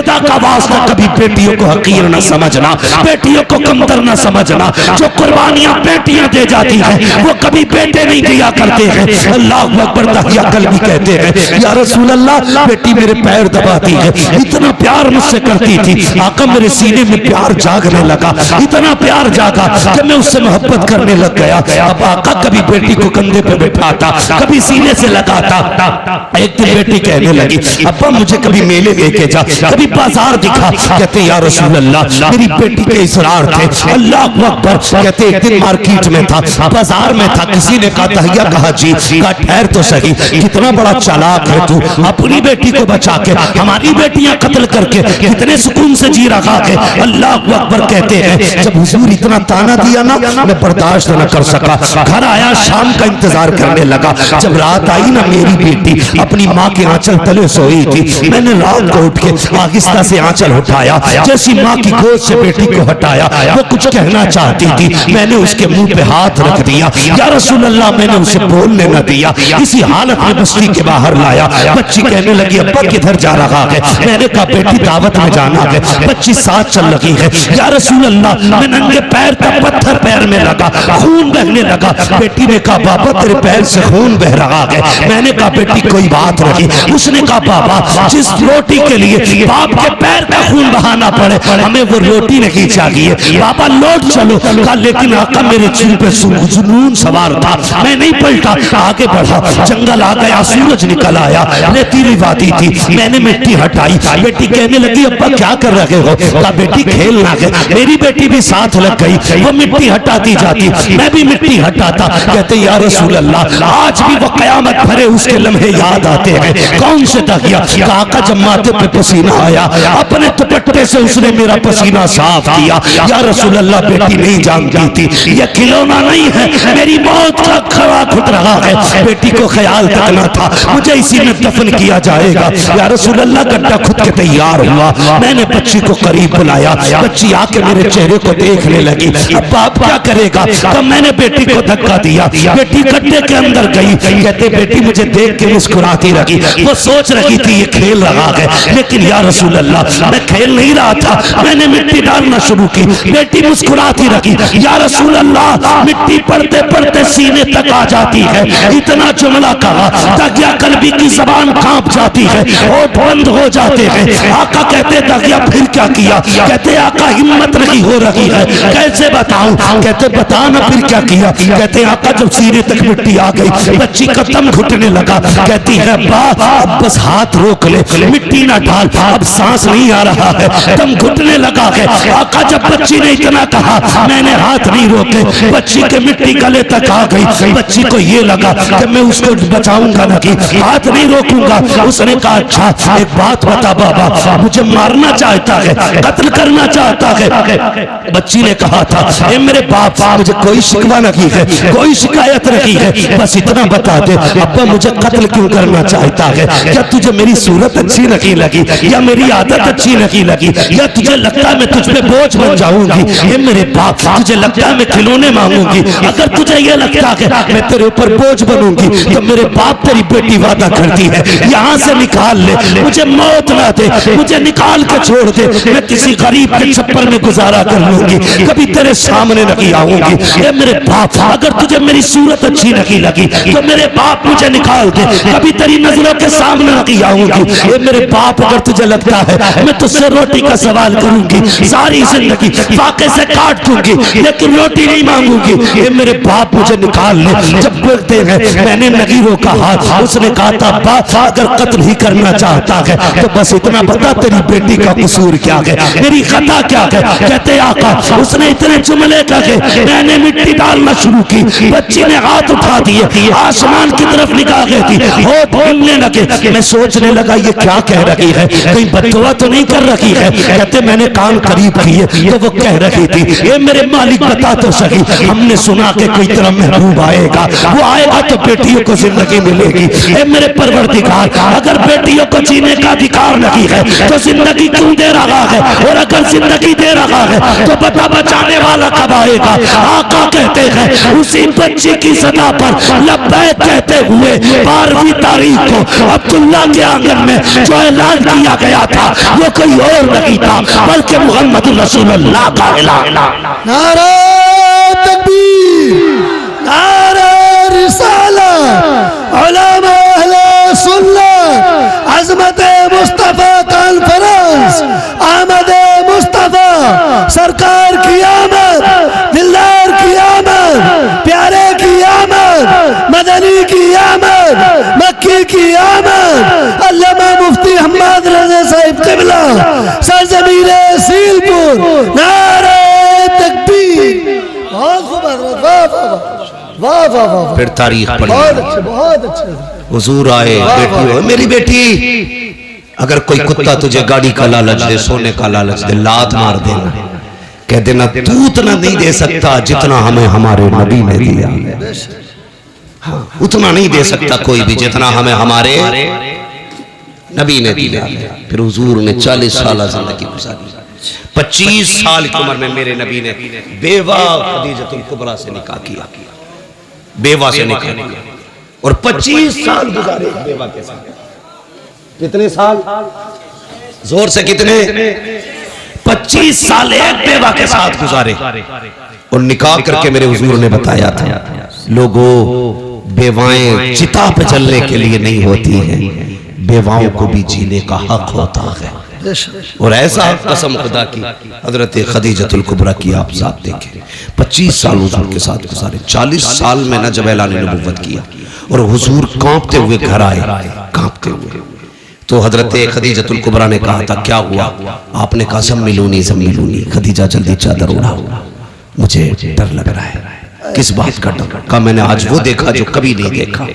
खुदा का वास्ता कभी बेटियों को हकीर न समझना, बेटियों को कमतर न समझना। जो कुर्बानियां बेटियां दे जाती हैं वो कभी बेटे नहीं दिया करते हैं। अल्लाह अकबर। दहिया कल्बी कहते हैं या रसूल अल्लाह बेटी मेरे पैर दबाती है, इतना प्यार मुझसे करती थी आका मेरे सीने में प्यार जागने लगा, इतना प्यार जागा कि मैं उससे मोहब्बत करने लग गया। अब आका कभी बेटी को कंधे पे बैठाता, कभी सीने से लगाता। एक दिन बेटी कहने लगी अब्बा मुझे कभी मेले लेके जा, कभी बाजार दिखा। कहते या रसूल अल्लाह मेरी बेटी के इसरार थे। अल्लाह अकबर। कहते एक दिन मार्केट में था, बाजार में था, किसी ने कहा दहिया कहा जी, कहा ठहर तो सही, कितना बड़ा चालाक है तू, अपनी बेटी को बचा के हमारी बेटियां कत्ल करके कितने सुकून से जी रहा है। अल्लाह अकबर। कहते हैं जब हुजूर इतना ताना दिया ना मैं बर्दाश्त न कर सका, घर आया, शाम का इंतजार करने लगा। जब रात आई ना मेरी बेटी अपनी माँ के आंचल तले सोई थी, मैंने रात को उठ के आहिस्ता से आंचल उठाया, जैसी माँ की गोद से बेटी को हटाया, वो कुछ कहना चाहती थी, मैंने उसके मुंह पे हाथ रख दिया। या रसूल अल्लाह मैंने उसे बोलने न दिया, इसी हालत में बस्ती के बाहर लाया। बच्ची कहने लगी अब्बा किधर जा रहा है? मैंने कहा बेटी दावत में जाना है। बच्ची साथ चल रही है। या रसूल अल्लाह मैं नंगे पैर तक पत्थर पैर में लगा, खून बहने लगा। बेटी ने कहा बाबा तेरे पैर से खून बह रहा है। मैंने कहा बेटी कोई बात नहीं। उसने कहा बाबा जिस रोटी के लिए बाप के पैर का खून बहाना पड़े हमें वो रोटी नहीं चाहिए, बाबा लौट चलो। कहा लेकिन आका मेरे दिल पे जुनून सवार था, मैं नहीं पलटा, आगे बढ़ा। जंगल आ गया, सूरज निकल आया, रेतीली वादी थी, मैंने मिट्टी हटाई। बेटी कहने लगी अब्बा क्या कर रहे हो? कहा बेटी खेलना है। मेरी बेटी भी साथ लग गई, वो मिट्टी हटाती जाती, मैं भी मिट्टी हटाता। कहते या रसूल अल्लाह आज भी वो कयामत भरे उसके लम्हे याद आते हैं। कौन से दहिया? काका जब माथे पे पसीना आया अपने दुपट्टे से उसने मेरा पसीना साफ किया। या रसूल अल्लाह बेटी नहीं जानती थी ये खिलौना नहीं है, मेरी मौत का खड़ा खुद रहा है। बेटी को ख्याल तक न था मुझे इसी में दफन किया जाएगा। या रसूल अल्लाह गड्ढा खुद के तैयार हुआ, मैंने बच्ची को करीब बुलाया। बच्ची आके मेरे चेहरे को देखने लगी। अब बाप क्या करेगा? तब मैंने बेटी को धक्का दिया, बेटी गड्ढे के अंदर गई। कहते बेटी मुझे देख के मुस्कुराती रही, वो सोच रही थी ये खेल रहा है, लेकिन या रसूल अल्लाह मैं खेल नहीं रहा था, मैंने मिट्टी डालना शुरू की। बेटी मुस्कुराती रही। या रसूल अल्लाह मिट्टी पड़ते पड़ते सीने तक आ जाती है। इतना जुमला कहा दगिया कल्बी की जबान कांप जाती है, होठ बंद हो जाते हैं। आका कहते दगिया फिर क्या किया? कहते आका हिम्मत नहीं हो रही है, कैसे बताऊं? कहते बता ना फिर क्या किया? कहते आका जब सीने तक मिट्टी आ गई बच्ची का दम घुटने लगा। कहती है अब्बा अब बस हाथ रोक ले, मिट्टी ना डाल, अब सांस नहीं आ रहा है, दम घुटने लगा है। आका जब बच्ची ने इतना कहा मैंने हाथ नहीं रोके, बच्ची के मिट्टी गले तक आ गई। बच्ची को ये लगा कि मैं उसको बचाऊंगा नहीं, हाथ नहीं रोकूंगा। उसने कहा अच्छा एक बात बता बाबा, मुझे मारना चाहता है, कत्ल करना चाहता है। बच्ची ने कहा था ए मेरे बाप मुझे कोई शिकवा नहीं है, कोई शिकायत नहीं है, बस इतना बता दे अब्बा मुझे कत्ल क्यों करना चाहता है? क्या तुझे मेरी सूरत अच्छी नहीं लगी, या मेरी आदत अच्छी नहीं लगी, या तुझे लगता है मैं तुझ पे बोझ बन जाऊंगी? ये मेरे बाप तुझे लगता है मैं खिलौने मांगूंगी? अगर तुझे ये लगता है मैं तेरे ऊपर बोझ बनूंगी तो मेरे बाप तेरी बेटी वादा करती है यहाँ से निकाल ले, मुझे मौत ना दे, मुझे निकाल के छोड़ दे, मैं किसी गरीब के छप्पर में गुजारा कर लूंगी, कभी तेरे सामने नहीं आऊंगी। ये मेरे बाप अगर तुझे मेरी सूरत अच्छी नहीं लगी तो मेरे बाप मुझे निकाल दे, कभी तेरी नजरों के सामने नहीं आऊंगी। ये मेरे बाप अगर तुझे लगता है मैं तुझसे रोटी का सवाल करूंगी, सारी जिंदगी फाके से काट दूंगी, लेकिन रोटी नहीं मांगूंगी। ये मेरे बाप मुझे निकाल ले। जब बोलते हैं मैंने नहीं रोका हाथ, उसने कहा था बाप अगर कत्ल ही करना चाहता है तो बस इतना बता तेरी बेटी का कसूर क्या है, मेरी खता क्या है? कहते आका उसने इतने जुमले कहे, मैंने मिट्टी डालना शुरू की, बच्ची ने हाथ उठा दिए, आसमान की तरफ निगाह गई थी, होठ हिलने लगे। मैं सोचने लगा ये क्या कह रही है, कहीं बददुआ तो नहीं कर रही है? कहते मैंने कान करीब किए तो वो कह रही थी ये मेरे मालिक बता तो सही, हमने सुना कि कोई तरह महबूब आएगा, वो आएगा तो बेटियों को जिंदगी मिलेगी। ए मेरे परवरदिगार अगर बेटियों को जीने का अधिकार नहीं है तो जिंदगी क्यों दे रहा है? और अगर जिंदगी दे रहा है तो बता बचाने वाला कब आएगा? आका कहते हैं उसी बच्ची की सदा पर लब्बैक कहते हुए 12वीं तारीख को अब्दुल्ला के आंगन में जो ऐलान किया गया था वो कोई और नहीं था बल्कि मोहम्मद रसूलुल्लाह का ऐलान। नारा तकबीर, नारा रिसालत, उलमा अहले सुन्नत, अज़मत मुस्तफा कॉन्फ्रेंस, आमद मुस्तफा, सरकार की आमद, दिलदार की आमद, प्यारे की आमद, मदनी की आमद, मक्की की आमद, अल्लामा मुफ्ती हम्माद रज़ा साहिब क़िबला, सरज़मीन सीलपुर, नारा तकबीर। बहुत खूब हज़रत, वाह वाह वाह वाह वाह। फिर तारीख पढ़ी, बहुत अच्छे, बहुत अच्छे। हुजूर आए, बेटी हो मेरी बेटी, अगर कोई कुत्ता तुझे गाड़ी का लालच दे, सोने का लालच दे, लात मार देना, कह देना तू उतना नहीं दे सकता जितना हमें हमारे नबी ने दिया। हाँ, उतना नहीं दे सकता कोई भी जितना हमें हमारे नबी ने दिया। फिर हुजूर ने 40 साल जिंदगी गुजारी। 25 साल की उम्र में मेरे नबी ने बेवा खदीजतुल कुबरा से निकाह किया, बेवा से निकाह किया और 25 साल गुजारे बेवा के साथ। कितने साल? जोर से कितने? 25 साल एक बेवा के साथ गुजारे और निकाह करके मेरे हुजूर ने बताया था, लोगों बेवाएं चिता पे जलने के लिए नहीं होती हैं, बेवाओं को भी जीने का हक होता है। और ऐसा कसम खुदा की हजरत खदीजतुल कुबरा की आप साथ देखें, 25 साल हुजूर के साथ गुजारे। 40 साल में न जब ऐलान नबुव्वत किया और हुजूर कांपते हुए घर आए, कांपते हुए। तो हजरत खदीजतुल कुबरा ने कहा था क्या हुआ? आपने कहा ज़म्मिलूनी। खदीजा जल्दी चादर उड़ाओ, मुझे डर लग रहा है। किस बात का डर? कहा मैंने आज वो देखा जो कभी नहीं देखा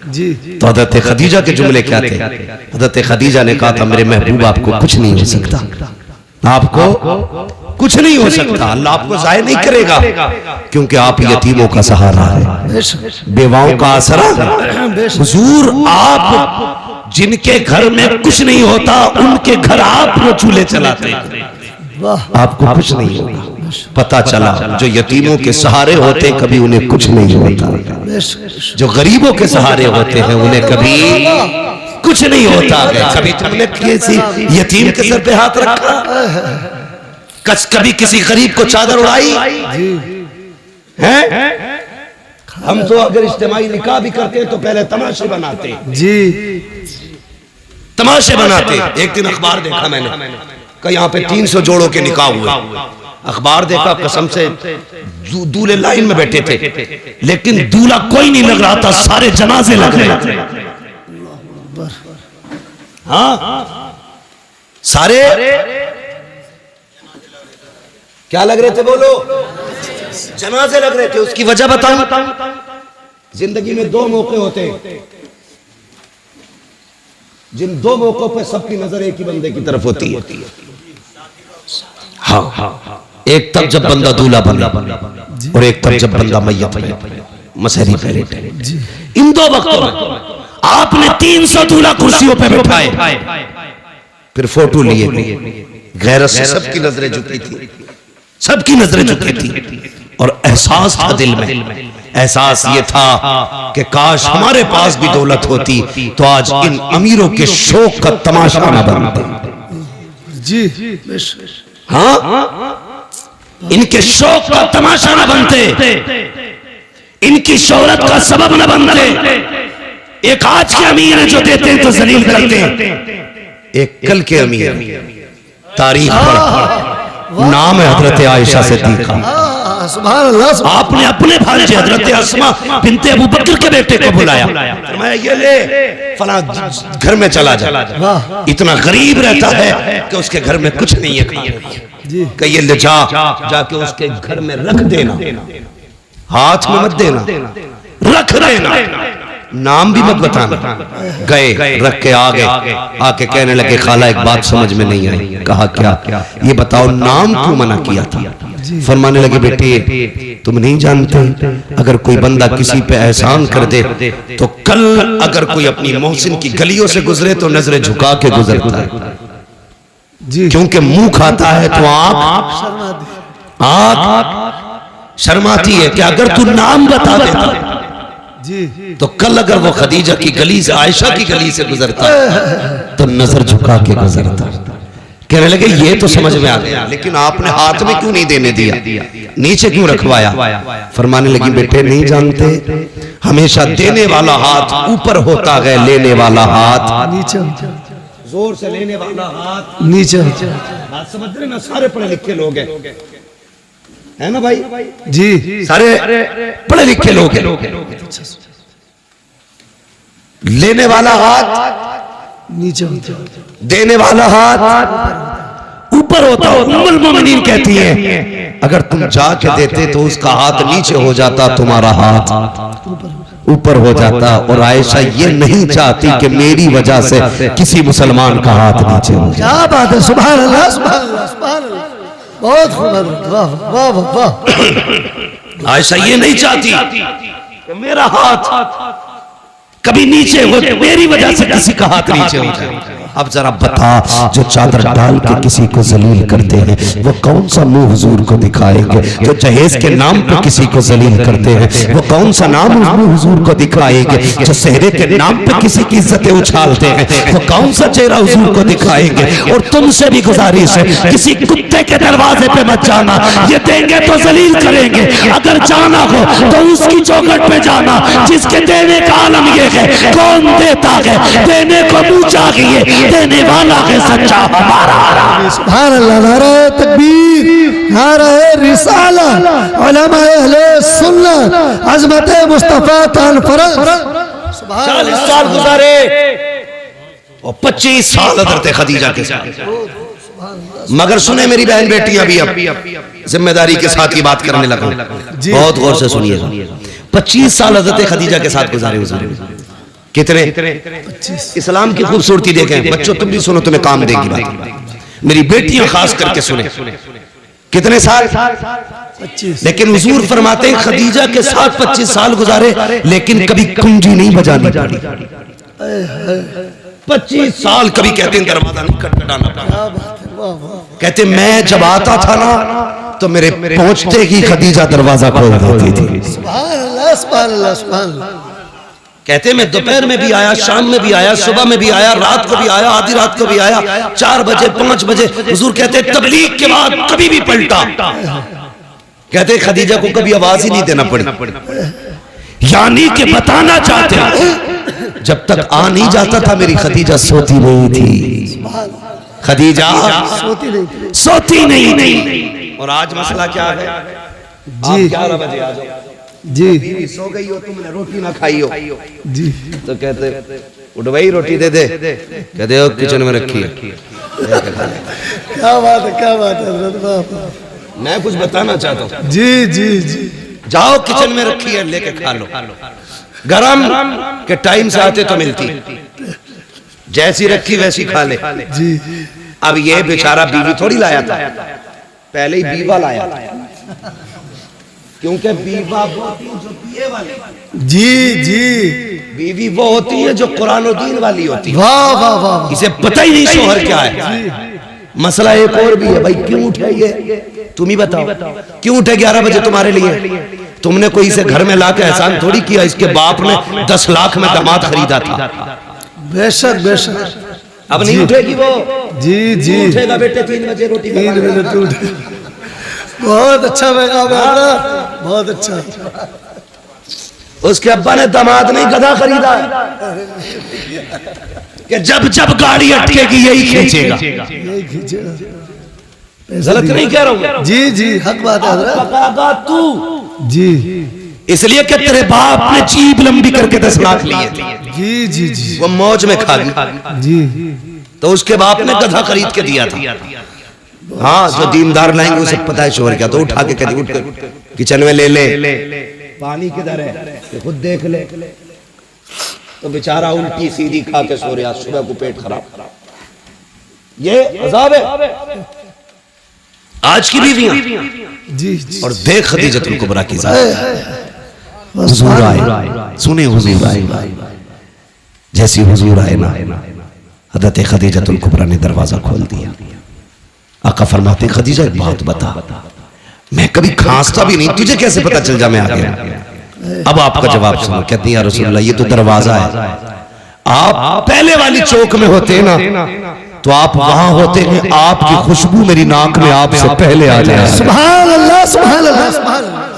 जी। तो हजरत खदीजा के जुमले क्या थे? हजरत खदीजा ने कहा था मेरे महबूब आपको कुछ नहीं हो सकता, आपको कुछ नहीं हो सकता, अल्लाह आपको ज़ाहिर नहीं करेगा क्योंकि आप यतीमों का सहारा है, बेवाओं का आसरा। हुजूर आप जिनके घर में कुछ नहीं होता उनके घर आप वो चूल्हे चलाते हैं, आपको कुछ नहीं होगा। पता चला जो यतीमों के सहारे होते कभी उन्हें कुछ नहीं होता, जो गरीबों के सहारे होते हैं उन्हें कभी कुछ नहीं होता। कभी तुमने किसी यतीम के सर पे हाथ रखा? कभी किसी गरीब को चादर उड़ाई है? हम तो अगर इज्तिमाई निकाह भी करते हैं तो पहले तमाशे बनाते जी, तमाशे बनाते। एक दिन अखबार देखा मैंने कि यहाँ पे 300 जोड़ों के निकाह हुए। अखबार देखा, कसम से दूल्हे लाइन में बैठे थे लेकिन दूल्हा कोई नहीं लग रहा था, सारे जनाजे लग रहे थे। हाँ, सारे क्या लग रहे थे? बोलो, जनाजे लग रहे थे। उसकी वजह बताऊं? जिंदगी में 2 मौके होते हैं, जिन 2 मौकों पे सबकी नजर एक ही बंदे की तरफ होती है। हाँ, एक तब जब बंदा दूल्हा बना और एक तब जब बंदा मैयत में मसहरी पे लेटे। इन 2 वक्तों में आपने 300 दूल्हा कुर्सियों पे बैठाए, फिर फोटो लिए, गैरत से सबकी नजरें झुकी थी, सबकी नजरें झुकी थी और एहसास था दिल में, एहसास ये था कि काश हमारे पास भी दौलत होती तो आज इन अमीरों के शौक का तमाशा न बनता। जी हाँ, इनके शौक का तमाशा न बनते, इनकी शोहरत का सबब न बनते। एक आज के अमीर है जो देते हैं तो जलील करते हैं, एक कल के अमीर तारीख पढ़, नाम है हजरत आयशा सिद्दीका। सुभान अल्लाह। आपने अपने भांजे हजरत अस्मा बिनते अबू बकर के बेटे को बुलाया, फरमाया ये ले फला घर में चला जा। इतना गरीब रहता है कि उसके घर में कुछ नहीं है कि ये ले जाके उसके घर में रख देना, हाथ में मत देना, रख देना, नाम भी मत बताना। गए, रख के आ गए, आके कहने लगे खाला एक बात समझ में नहीं आई। कहा क्या? ये बताओ नाम क्यों मना किया था? फरमाने लगे बेटे तुम नहीं जानते, अगर कोई बंदा किसी पे एहसान कर दे तो कल अगर कोई अपनी मोहसिन की गलियों से गुजरे तो नजरें झुका के गुजरता है, क्योंकि मुंह खाता है तो आँख शर्माती है कि अगर तू नाम बता देता तो कल अगर वो खदीजा की गली से, आयशा की गली से गुजरता तो नजर झुका के गुजरता। कहने लगे ये तो समझ में आ गया, लेकिन आपने हाथ में क्यों नहीं देने दिया, नीचे क्यों रखवाया? फरमाने लगी बेटे नहीं जानते, हमेशा देने वाला हाथ ऊपर होता है, लेने वाला हाथ नीचे, जोर से लेने वाला हाथ नीचे। बात समझ रहे ना? सारे पढ़े लिखे लोग हैं, है ना भाई? जी, सारे पढ़े लिखे लोग हैं। लेने वाला हाथ नीचे, देने वाला हाथ ऊपर होता है। उम्मुल मोमिनीन कहती है अगर तुम जाके देते तो उसका हाथ नीचे हो जाता, तुम्हारा हाथ ऊपर हो जाता। और आयशा ये नहीं चाहती कि मेरी वजह से किसी मुसलमान का हाथ नीचे हो जाए। क्या बात है, सुभान अल्लाह, सुभान अल्लाह, सुभान अल्लाह, बहुत खूब, वाह वाह वाह वाह। आयशा ये नहीं चाहती कि मेरा हाथ कभी नीचे हो, मेरी वजह से किसी का हाथ नीचे हो जाए। अब जरा बता, जो चादर डाल के किसी को जलील करते हैं वो कौन सा मुंह हुजूर को दिखाएंगे? जो जहेज के नाम पे किसी को जलील करते हैं वो कौन सा नाम मुंह हुजूर को दिखाएंगे? जो सेहरे के नाम पे किसी की इज्जतें उछालते हैं वो कौन सा चेहरा हुजूर को दिखाएंगे? और तुमसे भी गुजारिश है, किसी कुत्ते के दरवाजे पे मत जाना, ये देंगे तो जलील करेंगे। अगर जाना हो तो उसकी चौखट पे जाना जिसके देने का आलम ये है, कौन देता है, देने को मुंह चाहिए, देने वाला है सच्चा हमारा। सुभान अल्लाह, नारे तकबीर, नारे रिसाला, उलमा अहले सुन्नत, अज़मत मुस्तफा कॉन्फ्रेंस। 40 साल गुजारे और 25 साल हज़रत खदीजा के साथ। मगर सुने मेरी बहन बेटियां भी, अब जिम्मेदारी के साथ ये बात करने लगा, बहुत गौर से सुनिए। 25 साल हज़रत खदीजा के साथ गुजारे हुजूर। कितने? इस्लाम की खूबसूरती देखें बच्चों, तुम भी सुनो, तुम्हें काम देगी बात। मेरी बेटियां खास करके सुने, कितने साल? 25। लेकिन हुजूर फरमाते हैं खदीजा के साथ 25 साल गुजारे, लेकिन कभी कुंजी नहीं बजानी पड़ी। 25 साल कभी कहते हैं दरवाजा नहीं खटखटाना पड़ा। कहते मैं जब आता था ना तो मेरे पहुंचते ही खदीजा दरवाजा खोल देती थी। सुभान अल्लाह, सुभान अल्लाह, सुभान अल्लाह। कहते मैं दोपहर में भी आया, शाम में भी आया, सुबह में भी आया, रात को भी आया, आधी रात को भी आया, 4 बजे 5 बजे। हुजूर कहते तबलीग के बाद कभी भी पलटा। कहते खदीजा को कभी आवाज ही नहीं देना पड़ी, यानी कि बताना चाहते हैं जब तक आ नहीं जाता था मेरी खदीजा सोती नहीं थी। खदीजा सोती नहीं थी। और आज मसला क्या है? जी, 11 बजे आ जाओ जी, बीवी सो गई हो, तुमने रोटी ना खाई हो, जी, तो कहते उठ भाई रोटी दे दे, कहते हो किचन में रखी है। क्या बात है, क्या बात है हज़रत, वाह। मैं कुछ बताना चाहता हूँ। जी, जी, जी, जाओ किचन में रखी है, लेके खा लो। गरम के टाइम से आते तो मिलती, जैसी रखी वैसी खा ले। जी, अब ये बेचारा बीवी थोड़ी लाया था, पहले ही बीवा लाया, क्योंकि बीवा वो होती है जो पिए वाली। जी, जी, बीवी वो होती है जो कुरान और दीन वाली होती है। वाह वाह वाह। इसे पता ही नहीं शोहर क्या है। मसला एक और भी है भाई, क्यों उठे ये तुम ही बताओ, क्यों उठे 11 बजे तुम्हारे लिए? तुमने कोई इसे घर में लाके एहसान थोड़ी किया, इसके बाप ने 10 लाख में दामाद खरीदा था। बेशक बेशक। अब नहीं उठेगी वो। जी, जी, उठेगा बेटे 3 बजे रोटी 3 बजे तो उठे। बहुत अच्छा पैगाम है, बहुत अच्छा। उसके अब्बा ने दामाद नहीं गधा खरीदा कि जब जब गाड़ी अटकेगी यही खींचेगा। यही खींचेगा। गलत नहीं कह रहा हूं। जी, जी, हक बात है हज़रत। पकागा तू, जी, इसलिए कि तेरे बाप ने जीभ लंबी करके 10 लाख लिए थे, जी, जी, जी, वो मौज में खा गई, जी, तो उसके बाप ने गधा खरीद के दिया था। हाँ, जो दीनदार लाएंगे उसे पता है शोहर क्या, तो उठा के कहती उठ किचन में ले ले, पानी किधर है ये खुद देख ले। तो बेचारा उल्टी सीधी खा के सो रहा, सुबह को पेट खराब। ये अज़ाब है आज की बीवियां। जी, जी। और देख खदीजतुल कुबरा की ज़ात, हुजूर आए, सुने हुजूर आए, जैसी हुजूर आए ना हज़रत खदीजतुल कुबरा ने दरवाजा खोल दिया। आका फरमाते खदीजा एक बात बता, मैं कभी खांसता भी नहीं, तुझे कैसे पता चल जा मैं आ गया? अब आपका जवाब सुनो। कहती है या रसूलल्लाह ये तो दरवाजा है, आप पहले वाली चौक में होते ना तो आप वहां होते हैं, आपकी खुशबू मेरी नाक में आपसे पहले आ जाए। सुभान अल्लाह, सुभान अल्लाह, सुभान अल्लाह।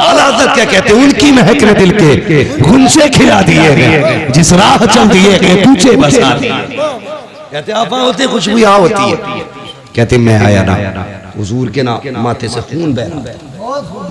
आला हज़रत क्या कहते हैं, उनकी महक ने दिल के गुंजे खिला दिए गए, जिस राह चल दिए गए कूचे बसा दिए। कहते आप वहां होते, खुशबू यहाँ होती है। कहते मैं आया ना, हुजूर के ना माथे से खून बह रहा,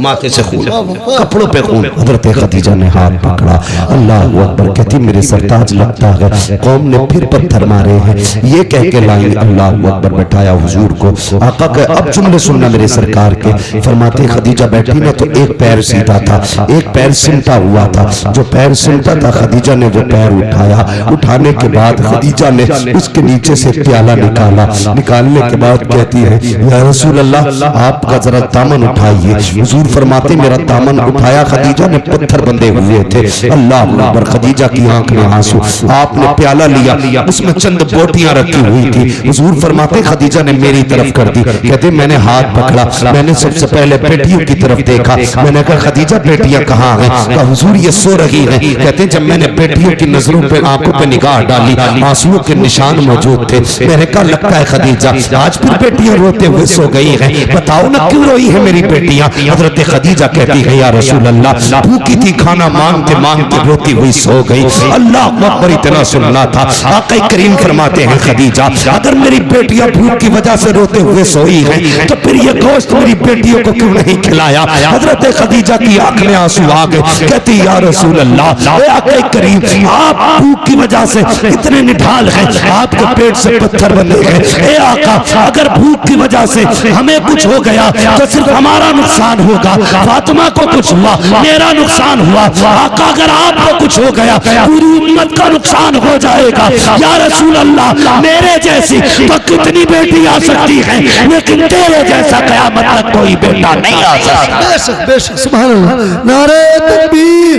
माथे से खून, कपड़ों पे खून। हजरत खदीजा ने हाथ पकड़ा, अल्लाह अकबर। कहती मेरे सरताज लगता है कौम ने फिर पत्थर मारे हैं, ये कह के लाई अल्लाह अकबर। बैठाया हुजूर को, आका के अब जुमले सुनना मेरे सरकार के। फरमाते खदीजा बैठी ना तो एक पैर सीधा था, एक पैर सिमटा हुआ था। जो पैर सिमटा था खदीजा ने वो पैर उठाया, उठाने के बाद खदीजा ने उसके नीचे से प्याला निकाला। निकालने के बाद कहती है या रसूल अल्लाह आपका जरा दामन उठाइए। हुजूर फरमाते मेरा दामन उठाया, खदीजा ने पत्थर बंधे हुए थे। अल्लाह अकबर। खदीजा की आंख में आंसू। आपने प्याला लिया, उसमें चंद बोटियां रखी हुई थी। हुजूर फरमाते खदीजा ने मेरी तरफ कर दी। कहते मैंने हाथ पकड़ा, मैंने सबसे पहले बेटियों की तरफ देखा। मैंने कहा खदीजा बेटियां कहाँ हैं? कहा हुजूर ये सो रही हैं। कहते जब मैंने बेटियों की नजरों पे आंखों पे निगाह डाली, आंसुओं के निशान मौजूद थे। मैंने कहा लगता है खदीजा आज फिर बेटियां रोते हुए सो गई हैं, बताओ ना क्यों रोई है मेरी बेटियां? हजरत खदीजा कहती है या रसूल अल्लाह भूखी थी, खाना मांगते मांगते रोती हुई सो गई। अल्लाह अकबर। इतना सुनना था। आका करीम फरमाते हैं खदीजा अगर मेरी बेटियां भूख की वजह से रोते हुए सोई हैं तो फिर ये गोश्त मेरी बेटियों को क्यों नहीं खिलाया? हजरत खदीजा की आंख में आंसू आ गए। कहती या रसूल अल्लाह आका करीम आप भूख की वजह से इतने निढाल हैं, आपके पेट से पत्थर बने गए। ए आका अगर भूख की वजह से हमें कुछ हो गया तो सिर्फ हमारा नुकसान होगा, फातिमा को कुछ हुआ मेरा नुकसान हुआ। आका अगर आपको कुछ हो गया पूरी उम्मत का नुकसान हो जाएगा। या रसूल अल्लाह मेरे जैसी तो कितनी बेटी आ सकती है, लेकिन तेरे जैसा क़यामत तक कोई बेटा नहीं आ सकता। बेशक बेशक, सुभान अल्लाह। नारे तकबीर,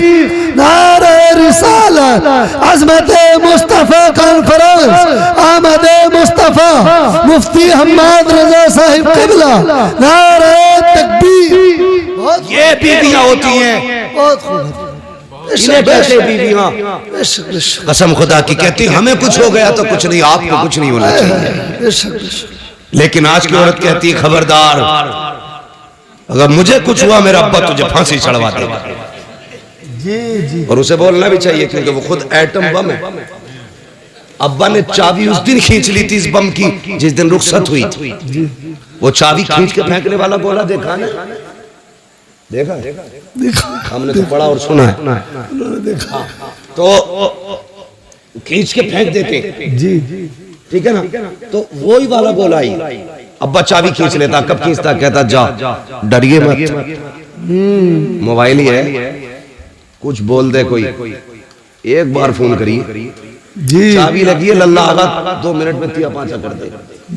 नारे रिसालत, अज़मत मुस्तफ़ा कॉन्फ्रेंस, आमद मुस्तफ़ा, मुफ्ती हम्माद रज़ा साहिब क़िबला, नारे तकबीर। ये बीवियां होती हैं, बहुत खूब। इन्हें कहते बीवियां। बेशक बेशक, कसम खुदा की कहती हमें कुछ हो गया तो कुछ नहीं, आपको कुछ नहीं होना चाहिए। बेशक बेशक। लेकिन आज की औरत कहती है खबरदार अगर मुझे कुछ हुआ मेरा अब्बा तुझे फांसी चढ़वा देगा। जी जी। और उसे बोलना भी चाहिए क्योंकि वो खुद एटम बम है। अब्बा ने चाबी उस दिन खींच ली थी इस बम की जिस दिन रुखसत हुई थी। वो चाबी खींच के फेंकने वाला बोला देखा ना, देखा देखा हमने तो पढ़ा और सुना है। देखा तो खींच के फेंक देते जी। ठीक है ना, तो वही वाला बोला ही अब्बा चाबी खींच लेता। कब खींचता? कहता जा डरिए मत, मोबाइल ही है, कुछ बोल दे कोई, एक बार फोन करिए जी। चाबी लगी है लल्ला आगा 2 मिनट में 3-5 कर दे।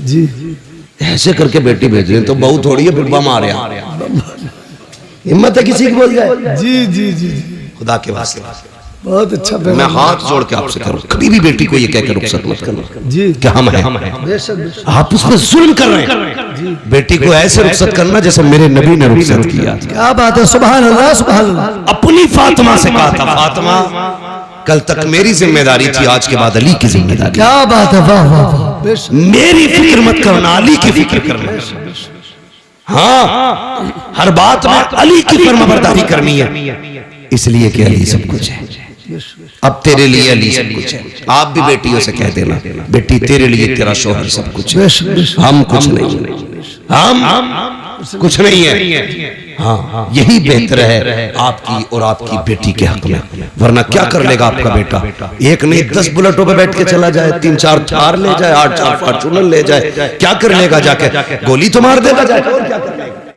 जी ऐसे करके बेटी भेज रहे तो बहुत थोड़ी है, फिर बम आ रहा। हिम्मत है किसी की बोल जाए? जी जी जी। खुदा के वास्ते बहुत अच्छा। मैं हाथ जोड़ के आपसे करूं कभी भी बेटी को ये कहकर रुखसत मत करना जी कि हम हैं। बेशक बेशक। आप उस पर जुल्म कर रहे हैं। बेटी को ऐसे रुखसत करना जैसे मेरे नबी ने रुखसत किया। क्या बात है, सुभान अल्लाह, सुभान अल्लाह। अपनी फातिमा से कहा था फातिमा कल तक मेरी जिम्मेदारी थी, आज के बाद अली की जिम्मेदारी। क्या बात है, वाह वाह वाह। बेशक। मेरी फिक्र मत करना, अली की फिक्र करना। हाँ हर बात में अली की फरमाबरदारी करनी है, इसलिए कि अली सब कुछ है। अब तेरे लिए अली सब कुछ है। आप भी बेटियों से कह देना बेटी तेरे लिए तेरा शौहर सब कुछ है, हम कुछ नहीं, हम कुछ नहीं है। हाँ यही बेहतर है आपकी और आपकी बेटी के हक में, वरना क्या कर लेगा आपका बेटा? एक नहीं 10 बुलेटों पे बैठ के चला जाए, 3-4 थार ले जाए, 8-4 फॉर्च्यूनर ले जाए, क्या कर लेगा? जाके गोली तो मार देगा जाके, और क्या कर